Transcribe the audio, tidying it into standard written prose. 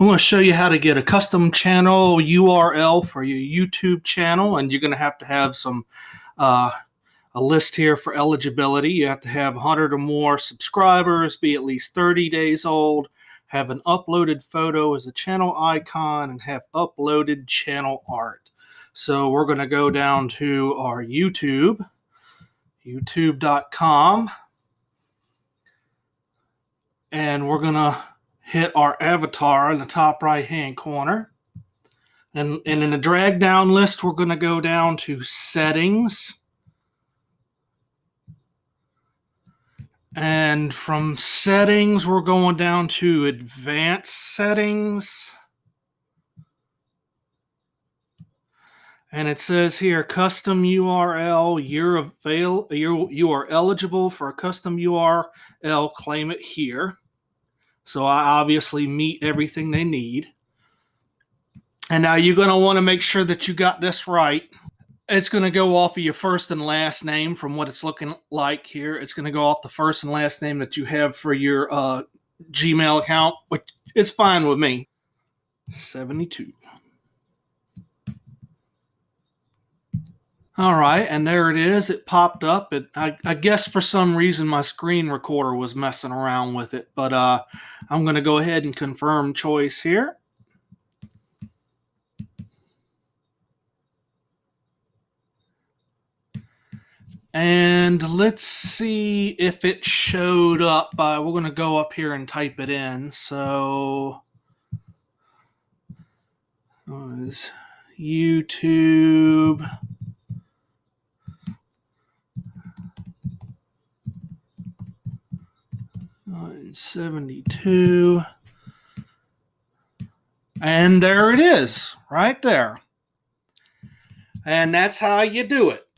I'm going to show you how to get a custom channel URL for your YouTube channel, and you're going to have some a list here for eligibility. You have to have 100 or more subscribers, be at least 30 days old, have an uploaded photo as a channel icon, and have uploaded channel art. So we're going to go down to our YouTube, youtube.com, and we're going to hit our avatar in the top right hand corner. And in the drag down list, we're going to go down to settings. And from settings, we're going down to advanced settings. And it says here, custom URL, you are eligible for a custom URL, claim it here. So I obviously meet everything they need. And now you're going to want to make sure that you got this right. It's going to go off of your first and last name from what it's looking like here. It's going to go off the first and last name that you have for your Gmail account, which is fine with me. 72. All right, and there it is. It popped up. I guess for some reason my screen recorder was messing around with it, but I'm going to go ahead and confirm choice here. And let's see if it showed up. We're going to go up here and type it in. So, YouTube. 72. And there it is, right there. And that's how you do it.